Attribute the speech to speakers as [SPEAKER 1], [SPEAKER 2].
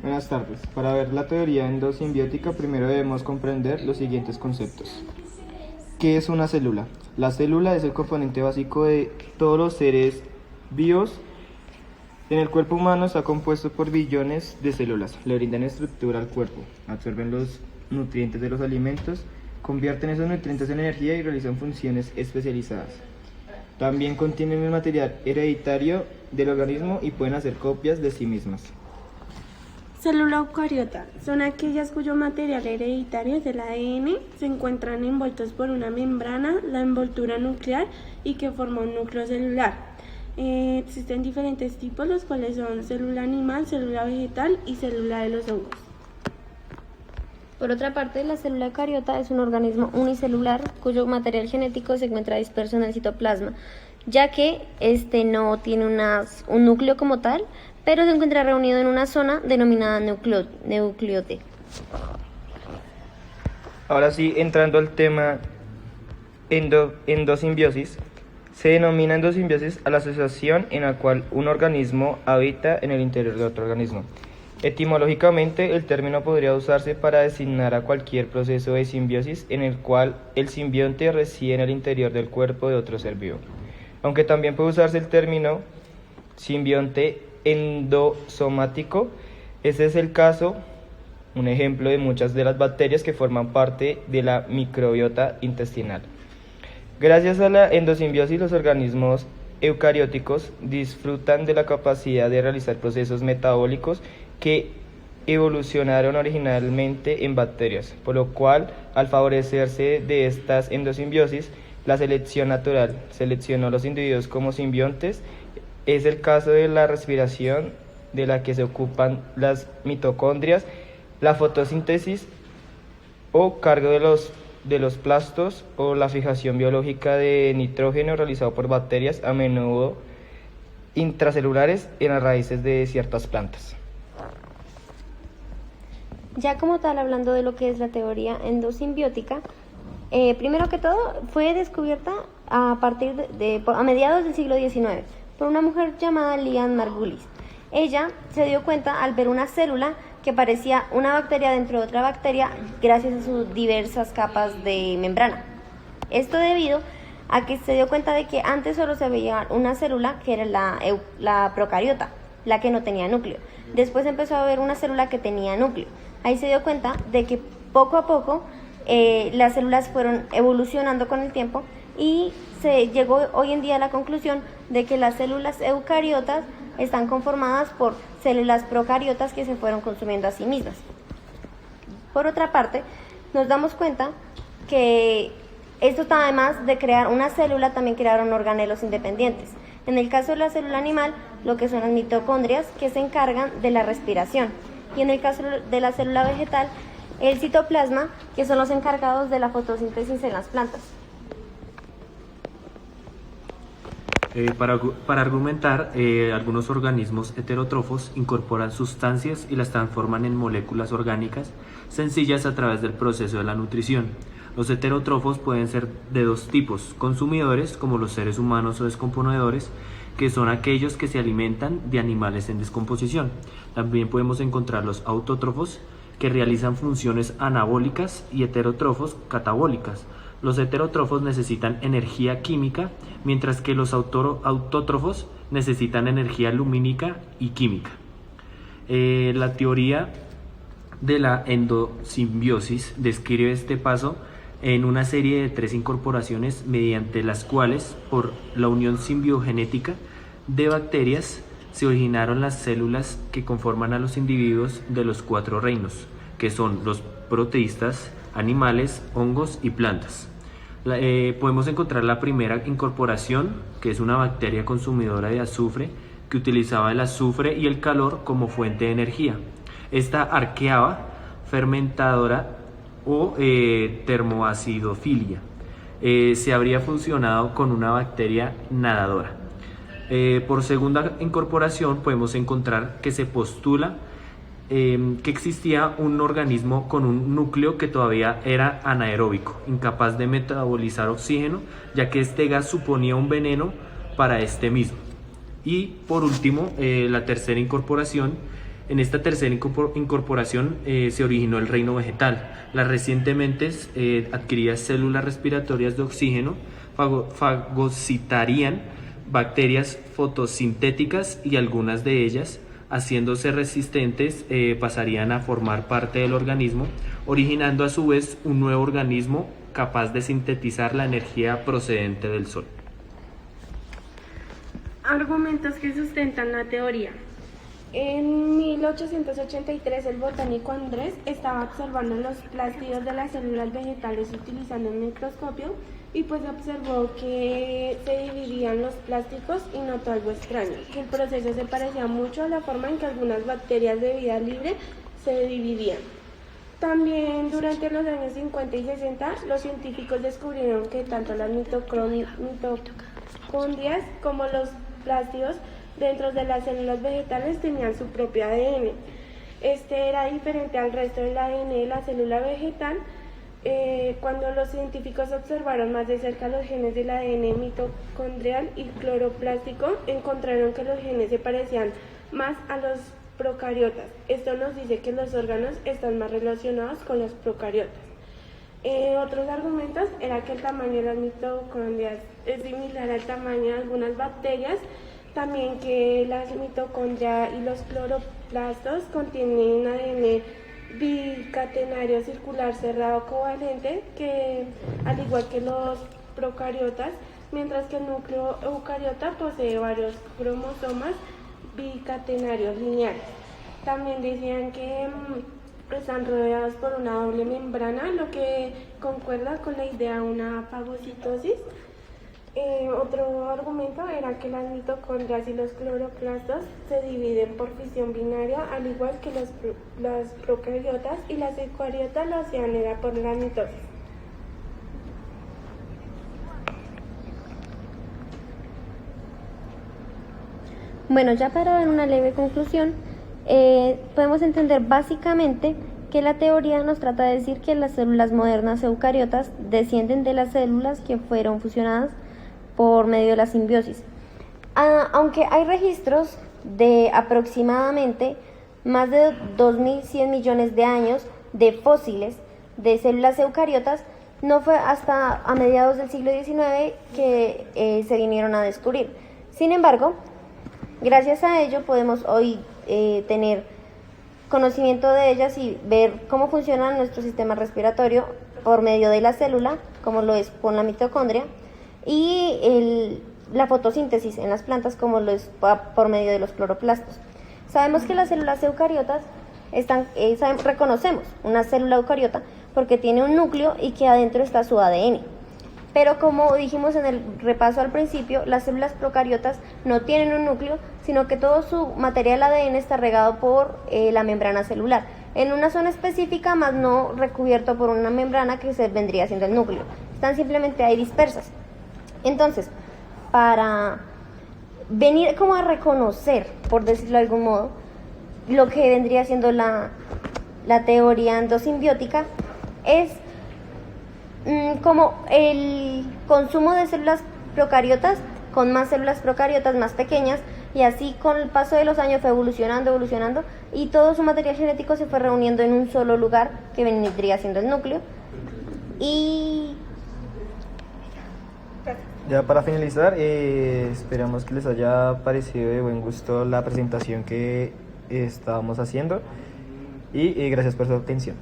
[SPEAKER 1] Buenas tardes. Para ver la teoría endosimbiótica, primero debemos comprender los siguientes conceptos. ¿Qué es una célula? La célula es el componente básico de todos los seres vivos. En el cuerpo humano está compuesto por billones de células. Le brindan estructura al cuerpo, absorben los nutrientes de los alimentos, convierten esos nutrientes en energía y realizan funciones especializadas. También contienen el material hereditario del organismo y pueden hacer copias de sí mismas.
[SPEAKER 2] Célula eucariota son aquellas cuyo material hereditario del ADN se encuentran envueltos por una membrana, la envoltura nuclear, y que forma un núcleo celular. Existen diferentes tipos, los cuales son célula animal, célula vegetal y célula de los hongos.
[SPEAKER 3] Por otra parte, la célula eucariota es un organismo unicelular cuyo material genético se encuentra disperso en el citoplasma, ya que este no tiene un núcleo como tal, pero se encuentra reunido en una zona denominada nucleote.
[SPEAKER 1] Ahora sí, entrando al tema endosimbiosis, se denomina endosimbiosis a la asociación en la cual un organismo habita en el interior de otro organismo. Etimológicamente, el término podría usarse para designar a cualquier proceso de simbiosis en el cual el simbionte reside en el interior del cuerpo de otro ser vivo. Aunque también puede usarse el término simbionte endosomático. Ese es el caso, un ejemplo de muchas de las bacterias que forman parte de la microbiota intestinal. Gracias a la endosimbiosis, los organismos eucarióticos disfrutan de la capacidad de realizar procesos metabólicos que evolucionaron originalmente en bacterias, por lo cual, al favorecerse de estas endosimbiosis, la selección natural seleccionó los individuos como simbiontes. Es el caso de la respiración, de la que se ocupan las mitocondrias, la fotosíntesis o cargo de los plastos, o la fijación biológica de nitrógeno realizado por bacterias, a menudo intracelulares, en las raíces de ciertas plantas.
[SPEAKER 3] Ya como tal, hablando de lo que es la teoría endosimbiótica, primero que todo fue descubierta a mediados del siglo XIX por una mujer llamada Liane Margulis. Ella se dio cuenta al ver una célula que parecía una bacteria dentro de otra bacteria gracias a sus diversas capas de membrana. Esto debido a que se dio cuenta de que antes solo se veía una célula, que era la procariota, la que no tenía núcleo. Después empezó a ver una célula que tenía núcleo. Ahí se dio cuenta de que poco a poco las células fueron evolucionando con el tiempo, y se llegó hoy en día a la conclusión de que las células eucariotas están conformadas por células procariotas que se fueron consumiendo a sí mismas. Por otra parte, nos damos cuenta que esto, además de crear una célula, también crearon organelos independientes. En el caso de la célula animal, lo que son las mitocondrias, que se encargan de la respiración, y en el caso de la célula vegetal, el citoplasma, que son los encargados de la fotosíntesis en las plantas.
[SPEAKER 4] Para argumentar, algunos organismos heterótrofos incorporan sustancias y las transforman en moléculas orgánicas sencillas a través del proceso de la nutrición. Los heterótrofos pueden ser de dos tipos: consumidores, como los seres humanos, o descomponedores, que son aquellos que se alimentan de animales en descomposición. También podemos encontrar los autótrofos, que realizan funciones anabólicas, y heterótrofos catabólicas. Los heterótrofos necesitan energía química, mientras que los autótrofos necesitan energía lumínica y química. La teoría de la endosimbiosis describe este paso en una serie de 3 incorporaciones, mediante las cuales, por la unión simbiogenética de bacterias, se originaron las células que conforman a los individuos de los 4 reinos, que son los proteístas, animales, hongos y plantas. Podemos encontrar la primera incorporación, que es una bacteria consumidora de azufre, que utilizaba el azufre y el calor como fuente de energía. Esta arqueaba, fermentadora o termoacidofilia. Se habría fusionado con una bacteria nadadora. Por segunda incorporación podemos encontrar que se postula que existía un organismo con un núcleo que todavía era anaeróbico, incapaz de metabolizar oxígeno, ya que este gas suponía un veneno para este mismo. Y por último, la tercera incorporación En esta tercera incorporación se originó el reino vegetal. Las recientemente adquiridas células respiratorias de oxígeno fagocitarían bacterias fotosintéticas y algunas de ellas, haciéndose resistentes, pasarían a formar parte del organismo, originando a su vez un nuevo organismo capaz de sintetizar la energía procedente del sol.
[SPEAKER 2] Argumentos que sustentan la teoría. En 1883 el botánico Andrés estaba observando los plástidos de las células vegetales utilizando un microscopio y pues observó que se dividían los plásticos y notó algo extraño, que el proceso se parecía mucho a la forma en que algunas bacterias de vida libre se dividían. También durante los años 50 y 60 los científicos descubrieron que tanto las mitocondrias como los plásticos dentro de las células vegetales tenían su propio ADN. Este era diferente al resto del ADN de la célula vegetal. Cuando los científicos observaron más de cerca los genes del ADN mitocondrial y cloroplástico, encontraron que los genes se parecían más a los procariotas. Esto nos dice que los órganos están más relacionados con los procariotas. Otros argumentos era que el tamaño de las mitocondrias es similar al tamaño de algunas bacterias, también que las mitocondrias y los cloroplastos contienen ADN bicatenario circular cerrado covalente, que al igual que los procariotas, mientras que el núcleo eucariota posee varios cromosomas bicatenarios lineales. También decían que están rodeados por una doble membrana, lo que concuerda con la idea de una fagocitosis. Otro argumento era que las mitocondrias y los cloroplastos se dividen por fisión binaria, al igual que las procariotas, y las eucariotas lo hacían era por la mitosis.
[SPEAKER 3] Bueno, ya para dar una leve conclusión, podemos entender básicamente que la teoría nos trata de decir que las células modernas eucariotas descienden de las células que fueron fusionadas por medio de la simbiosis. Aunque hay registros de aproximadamente más de 2.100 millones de años de fósiles de células eucariotas, no fue hasta a mediados del siglo XIX que se vinieron a descubrir. Sin embargo, gracias a ello podemos hoy tener conocimiento de ellas y ver cómo funciona nuestro sistema respiratorio por medio de la célula, como lo es con la mitocondria, y la fotosíntesis en las plantas, como lo es por medio de los cloroplastos. Sabemos que las células eucariotas reconocemos una célula eucariota porque tiene un núcleo y que adentro está su ADN. Pero como dijimos en el repaso al principio, las células procariotas no tienen un núcleo, sino que todo su material ADN está regado por la membrana celular, en una zona específica, más no recubierto por una membrana que se vendría siendo el núcleo. Están simplemente ahí dispersas. Entonces, para venir como a reconocer, por decirlo de algún modo, lo que vendría siendo la teoría endosimbiótica, es como el consumo de células procariotas con más células procariotas más pequeñas, y así con el paso de los años fue evolucionando, y todo su material genético se fue reuniendo en un solo lugar que vendría siendo el núcleo. Y
[SPEAKER 1] ya para finalizar, esperamos que les haya parecido de buen gusto la presentación que estábamos haciendo y gracias por su atención.